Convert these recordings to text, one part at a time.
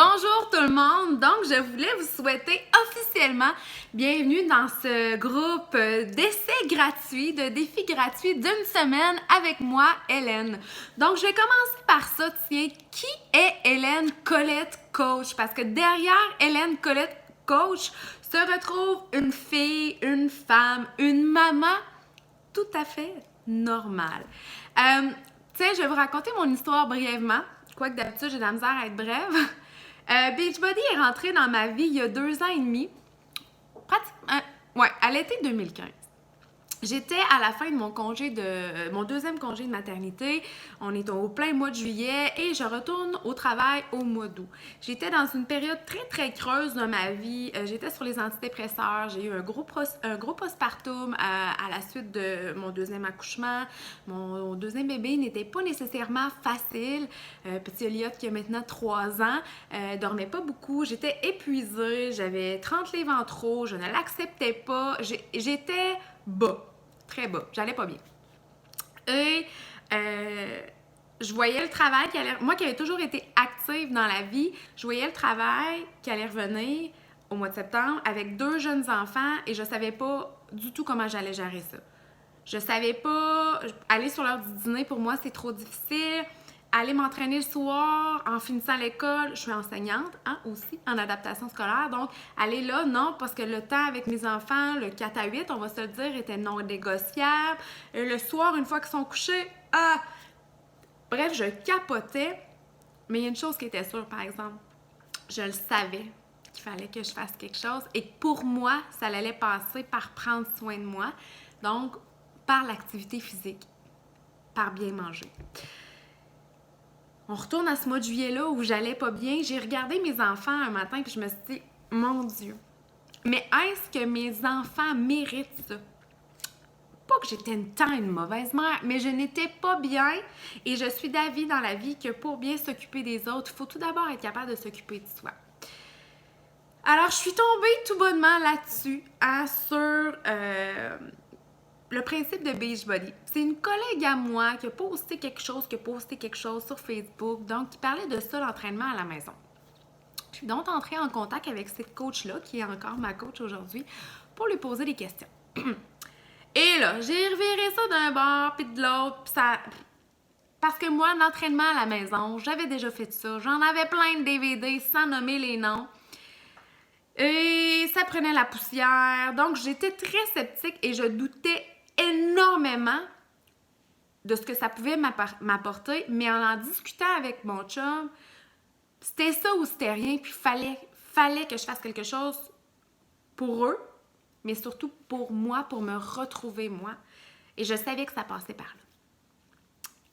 Bonjour tout le monde! Donc, je voulais vous souhaiter officiellement bienvenue dans ce groupe d'essais gratuits, de défis gratuits d'une semaine avec moi, Hélène. Donc, je vais commencer par ça, tiens, qui est Hélène Colette Coach? Parce que derrière Hélène Colette Coach se retrouve une fille, une femme, une maman tout à fait normale. Tiens, je vais vous raconter mon histoire brièvement, quoique d'habitude j'ai de la misère à être brève. Beachbody est rentré dans ma vie il y a 2 ans et demi, à l'été 2015. J'étais à la fin de mon deuxième congé de maternité. On est au plein mois de juillet et je retourne au travail au mois d'août. J'étais dans une période très très creuse de ma vie. J'étais sur les antidépresseurs. J'ai eu un gros postpartum à la suite de mon deuxième accouchement. Mon deuxième bébé n'était pas nécessairement facile. Petit Elliot qui a maintenant 3 ans, dormait pas beaucoup. J'étais épuisée. J'avais 30 livres en trop. Je ne l'acceptais pas. J'étais bas. Très bas. J'allais pas bien. Et je voyais le travail qui allait... Moi qui avais toujours été active dans la vie, je voyais le travail qui allait revenir au mois de septembre avec 2 jeunes enfants et je savais pas du tout comment j'allais gérer ça. Je savais pas... Aller sur l'heure du dîner, pour moi, c'est trop difficile. Aller m'entraîner le soir en finissant l'école, je suis enseignante aussi en adaptation scolaire, donc aller là, non, parce que le temps avec mes enfants, le 4 à 8, on va se le dire, était non négociable. Le soir, une fois qu'ils sont couchés, bref, je capotais, mais il y a une chose qui était sûre, par exemple, je le savais qu'il fallait que je fasse quelque chose et que pour moi, ça allait passer par prendre soin de moi, donc par l'activité physique, par bien manger. On retourne à ce mois de juillet-là où j'allais pas bien. J'ai regardé mes enfants un matin puis je me suis dit, mon Dieu, mais est-ce que mes enfants méritent ça? Pas que j'étais une mauvaise mère, mais je n'étais pas bien et je suis d'avis dans la vie que pour bien s'occuper des autres, il faut tout d'abord être capable de s'occuper de soi. Alors, je suis tombée tout bonnement là-dessus, sur... le principe de Beachbody. C'est une collègue à moi qui a posté quelque chose sur Facebook, donc qui parlait de ça, l'entraînement à la maison. Je suis donc entrée en contact avec cette coach-là, qui est encore ma coach aujourd'hui, pour lui poser des questions. Et là, j'ai reviré ça d'un bord puis de l'autre, puis ça... Parce que moi, l'entraînement à la maison, j'avais déjà fait ça. J'en avais plein de DVD sans nommer les noms. Et ça prenait la poussière. Donc, j'étais très sceptique et je doutais énormément de ce que ça pouvait m'apporter, mais en discutant avec mon chum, c'était ça ou c'était rien, puis fallait que je fasse quelque chose pour eux, mais surtout pour moi, pour me retrouver moi, et je savais que ça passait par là.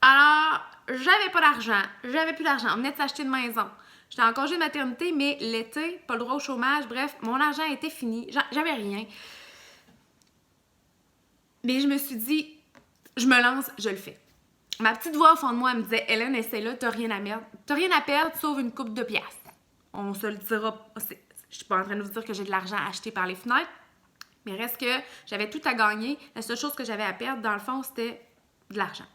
Alors, j'avais pas d'argent, j'avais plus d'argent, on venait de s'acheter une maison, j'étais en congé de maternité, mais l'été, pas le droit au chômage, bref, mon argent était fini, j'avais rien. Mais je me suis dit, je me lance, je le fais. Ma petite voix au fond de moi, elle me disait, Hélène, essaie-là, t'as rien à perdre, sauf une coupe de piastres. On se le dira, je suis pas en train de vous dire que j'ai de l'argent acheté par les fenêtres, mais reste que j'avais tout à gagner. La seule chose que j'avais à perdre, dans le fond, c'était de l'argent.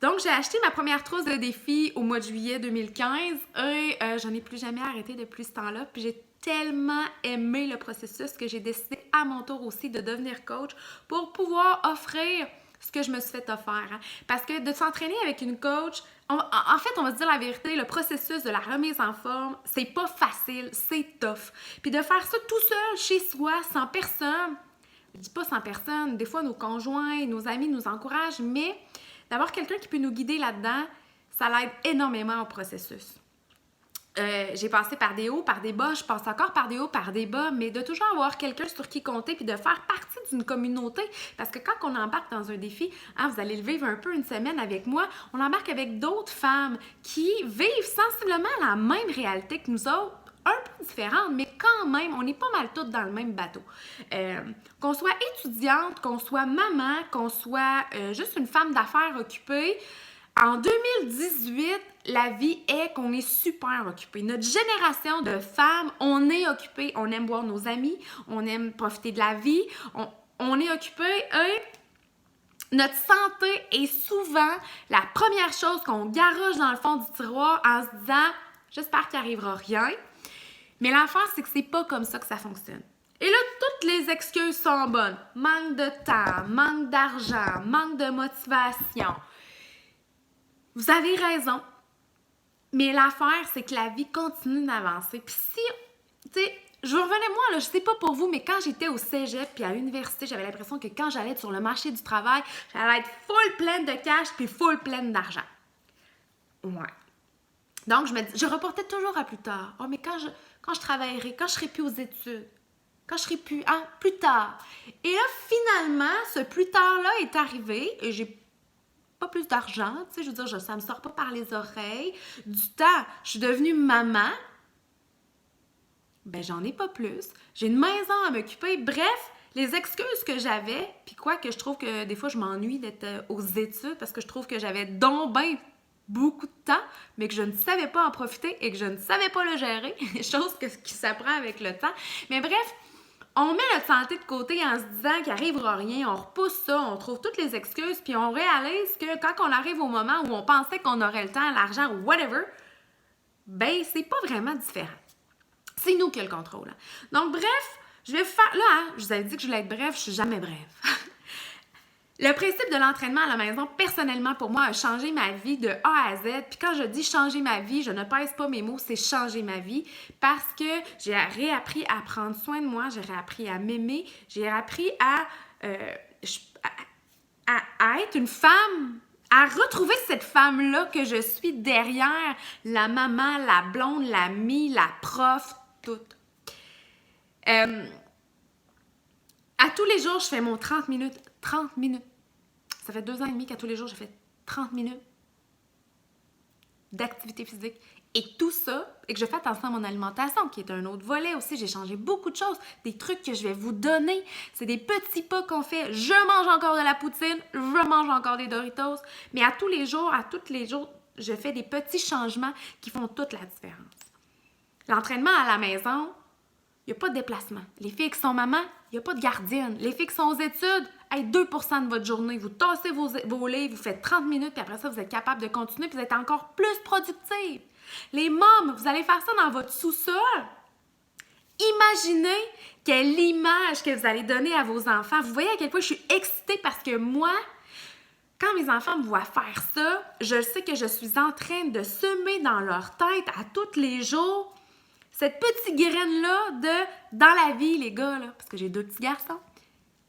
Donc, j'ai acheté ma première trousse de défi au mois de juillet 2015 et j'en ai plus jamais arrêté depuis ce temps-là. Puis j'ai tellement aimé le processus que j'ai décidé à mon tour aussi de devenir coach pour pouvoir offrir ce que je me suis fait offrir. Hein. Parce que de s'entraîner avec une coach, en fait, on va se dire la vérité, le processus de la remise en forme, c'est pas facile, c'est tough. Puis de faire ça tout seul, chez soi, sans personne, je dis pas sans personne, des fois nos conjoints, nos amis nous encouragent, mais d'avoir quelqu'un qui peut nous guider là-dedans, ça l'aide énormément au processus. J'ai passé par des hauts, par des bas, je passe encore par des hauts, par des bas, mais de toujours avoir quelqu'un sur qui compter puis de faire partie d'une communauté. Parce que quand on embarque dans un défi, vous allez le vivre un peu une semaine avec moi, on embarque avec d'autres femmes qui vivent sensiblement la même réalité que nous autres, un peu différente, mais quand même, on est pas mal toutes dans le même bateau. Qu'on soit étudiante, qu'on soit maman, qu'on soit juste une femme d'affaires occupée, en 2018, la vie est qu'on est super occupé. Notre génération de femmes, on est occupé, on aime voir nos amis, on aime profiter de la vie, on est occupé et notre santé est souvent la première chose qu'on garoche dans le fond du tiroir en se disant J'espère qu'il n'arrivera rien. Mais l'affaire, c'est que c'est pas comme ça que ça fonctionne. Et là, toutes les excuses sont bonnes. Manque de temps, manque d'argent, manque de motivation. Vous avez raison. Mais l'affaire, c'est que la vie continue d'avancer. Puis si, tu sais, je revenais moi, là, je sais pas pour vous, mais quand j'étais au cégep puis à l'université, j'avais l'impression que quand j'allais être sur le marché du travail, j'allais être full pleine de cash puis full pleine d'argent. Ouais. Donc, je reportais toujours à plus tard. Oh, mais quand je travaillerai, quand je serai plus aux études, quand je serai plus, plus tard. Et là, finalement, ce plus tard-là est arrivé et j'ai pas plus d'argent, tu sais, je veux dire, ça me sort pas par les oreilles. Du temps, je suis devenue maman, ben j'en ai pas plus. J'ai une maison à m'occuper. Bref, les excuses que j'avais, puis quoi que je trouve que des fois, je m'ennuie d'être aux études parce que je trouve que j'avais donc ben beaucoup de temps, mais que je ne savais pas en profiter et que je ne savais pas le gérer, chose qui s'apprend avec le temps. Mais bref, on met notre santé de côté en se disant qu'il n'arrivera rien, on repousse ça, on trouve toutes les excuses, puis on réalise que quand on arrive au moment où on pensait qu'on aurait le temps, l'argent ou whatever, ben c'est pas vraiment différent. C'est nous qui avons le contrôle. Donc bref, je vais faire... Là, je vous avais dit que je voulais être bref, je suis jamais bref. Le principe de l'entraînement à la maison, personnellement, pour moi, a changé ma vie de A à Z. Puis quand je dis changer ma vie, je ne pèse pas mes mots, c'est changer ma vie. Parce que j'ai réappris à prendre soin de moi, j'ai réappris à m'aimer, j'ai réappris à être une femme, à retrouver cette femme-là que je suis derrière la maman, la blonde, l'amie, la prof, tout. À tous les jours, je fais mon 30 minutes. 30 minutes. Ça fait 2 ans et demi qu'à tous les jours, je fais 30 minutes d'activité physique. Et tout ça, et que je fais attention à mon alimentation, qui est un autre volet aussi. J'ai changé beaucoup de choses. Des trucs que je vais vous donner. C'est des petits pas qu'on fait. Je mange encore de la poutine. Je mange encore des Doritos. Mais à tous les jours, je fais des petits changements qui font toute la différence. L'entraînement à la maison, il n'y a pas de déplacement. Les filles qui sont mamans, il n'y a pas de gardienne. Les filles qui sont aux études, 2% de votre journée, vous tassez vos livres, vous faites 30 minutes, puis après ça, vous êtes capable de continuer, puis vous êtes encore plus productive. Les mômes, vous allez faire ça dans votre sous-sol. Imaginez quelle image que vous allez donner à vos enfants. Vous voyez à quel point je suis excitée parce que moi, quand mes enfants me voient faire ça, je sais que je suis en train de semer dans leur tête à tous les jours cette petite graine-là dans la vie, les gars, là, parce que j'ai 2 petits garçons,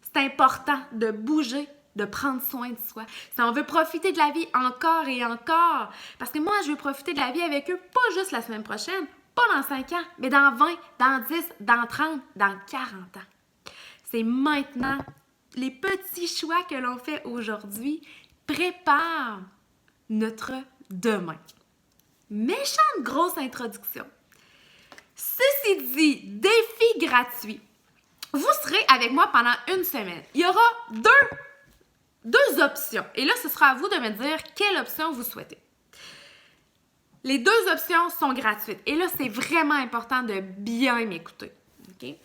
c'est important de bouger, de prendre soin de soi. Si on veut profiter de la vie encore et encore, parce que moi, je veux profiter de la vie avec eux, pas juste la semaine prochaine, pas dans 5 ans, mais dans 20, dans 10, dans 30, dans 40 ans. C'est maintenant. Les petits choix que l'on fait aujourd'hui préparent notre demain. Méchante grosse introduction. Ceci dit, défi gratuit. Vous serez avec moi pendant 1 semaine. Il y aura deux options. Et là, ce sera à vous de me dire quelle option vous souhaitez. Les 2 options sont gratuites. Et là, c'est vraiment important de bien m'écouter. Okay?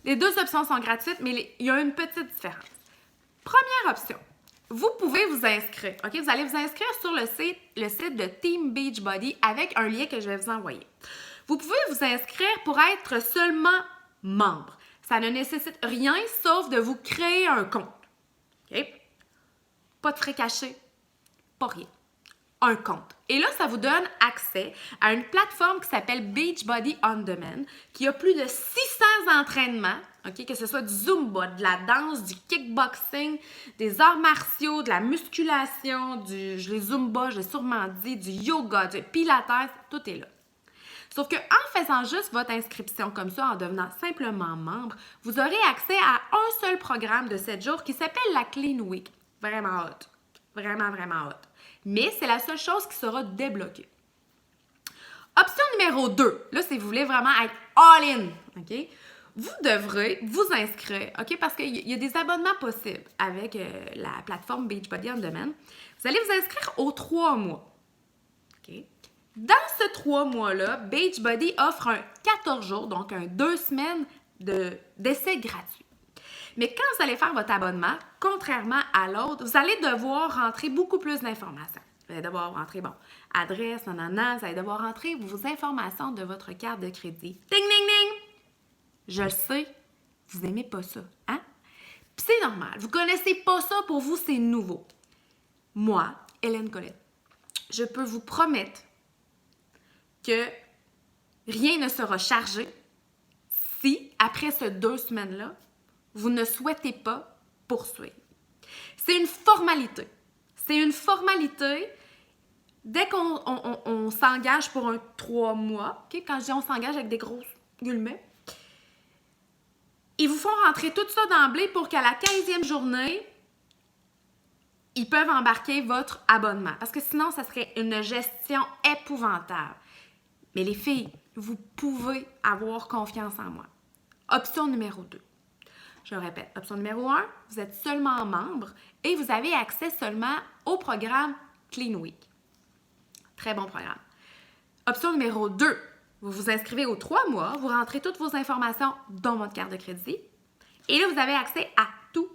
Les 2 options sont gratuites, mais il y a une petite différence. Première option. Vous pouvez vous inscrire. Okay? Vous allez vous inscrire sur le site de Team Beachbody avec un lien que je vais vous envoyer. Vous pouvez vous inscrire pour être seulement membre. Ça ne nécessite rien sauf de vous créer un compte. Okay? Pas de frais cachés, pas rien. Un compte. Et là, ça vous donne accès à une plateforme qui s'appelle Beachbody On Demand, qui a plus de 600 entraînements, okay? Que ce soit du Zumba, de la danse, du kickboxing, des arts martiaux, de la musculation, je l'ai Zumba, je l'ai sûrement dit, du yoga, du pilates, tout est là. Sauf qu'en faisant juste votre inscription comme ça, en devenant simplement membre, vous aurez accès à un seul programme de 7 jours qui s'appelle la Clean Week. Vraiment hot. Vraiment, vraiment hot. Mais c'est la seule chose qui sera débloquée. Option numéro 2. Là, si vous voulez vraiment être all-in, OK? Vous devrez vous inscrire, OK? Parce qu'il y a des abonnements possibles avec la plateforme Beachbody On Demand. Vous allez vous inscrire aux 3 mois. OK? Dans ce 3 mois-là, Beachbody offre un 14 jours, donc un 2 semaines d'essai gratuit. Mais quand vous allez faire votre abonnement, contrairement à l'autre, vous allez devoir rentrer beaucoup plus d'informations. Vous allez devoir rentrer, adresse, nanana, vous allez devoir rentrer vos informations de votre carte de crédit. Ding, ding, ding! Je le sais, vous n'aimez pas ça, hein? Puis c'est normal, vous connaissez pas ça, pour vous, c'est nouveau. Moi, Hélène Colette, je peux vous promettre que rien ne sera chargé si, après ces 2 semaines-là, vous ne souhaitez pas poursuivre. C'est une formalité. C'est une formalité dès qu'on s'engage pour un 3 mois. Okay? Quand je dis on s'engage avec des grosses guillemets, ils vous font rentrer tout ça d'emblée pour qu'à la 15e journée, ils peuvent embarquer votre abonnement. Parce que sinon, ça serait une gestion épouvantable. Mais les filles, vous pouvez avoir confiance en moi. Option numéro 2. Je répète, option numéro 1, vous êtes seulement membre et vous avez accès seulement au programme Clean Week. Très bon programme. Option numéro 2, vous vous inscrivez aux 3 mois, vous rentrez toutes vos informations dans votre carte de crédit et là, vous avez accès à tous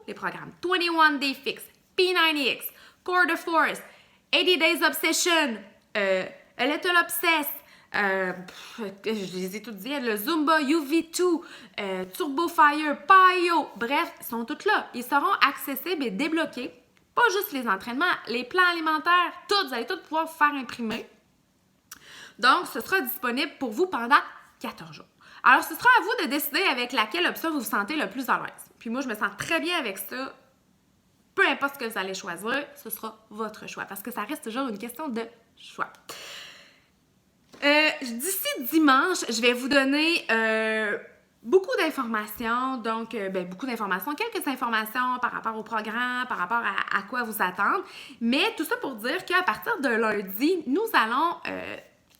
les programmes. 21 Day Fix, P90X, Core de Force, 80 Days Obsession, A Little Obsessed, je les ai toutes dit, le Zumba UV2, Turbo Fire, PiYo, bref, ils sont tous là. Ils seront accessibles et débloqués. Pas juste les entraînements, les plans alimentaires, tout, vous allez tout pouvoir vous faire imprimer. Donc, ce sera disponible pour vous pendant 14 jours. Alors, ce sera à vous de décider avec laquelle option vous vous sentez le plus à l'aise. Puis moi, je me sens très bien avec ça. Peu importe ce que vous allez choisir, ce sera votre choix parce que ça reste toujours une question de choix. D'ici dimanche, je vais vous donner beaucoup d'informations, donc beaucoup d'informations, quelques informations par rapport au programme, par rapport à quoi vous attendre, mais tout ça pour dire qu'à partir de lundi, nous allons,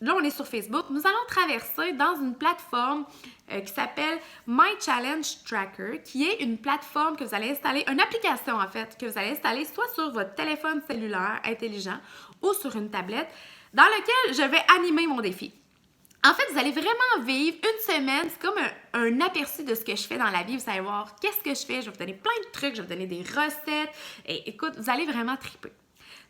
là on est sur Facebook, nous allons traverser dans une plateforme qui s'appelle My Challenge Tracker, qui est une plateforme que vous allez installer, une application en fait, que vous allez installer soit sur votre téléphone cellulaire intelligent ou sur une tablette, dans lequel je vais animer mon défi. En fait, vous allez vraiment vivre une semaine, c'est comme un aperçu de ce que je fais dans la vie. Vous allez voir qu'est-ce que je fais, je vais vous donner plein de trucs, je vais vous donner des recettes. Et écoute, vous allez vraiment triper.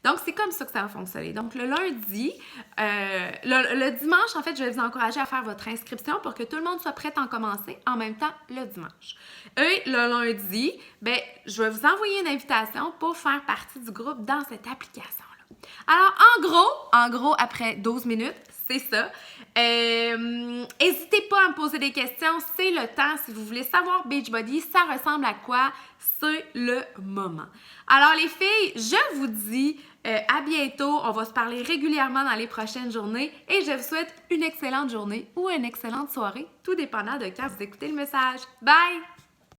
Donc, c'est comme ça que ça va fonctionner. Donc, le lundi, le dimanche, en fait, je vais vous encourager à faire votre inscription pour que tout le monde soit prêt à en commencer en même temps le dimanche. Et le lundi, je vais vous envoyer une invitation pour faire partie du groupe dans cette application. Alors, en gros, après 12 minutes, c'est ça. N'hésitez pas à me poser des questions, c'est le temps. Si vous voulez savoir Beachbody, ça ressemble à quoi? C'est le moment. Alors les filles, je vous dis à bientôt. On va se parler régulièrement dans les prochaines journées et je vous souhaite une excellente journée ou une excellente soirée, tout dépendant de quand vous écoutez le message. Bye!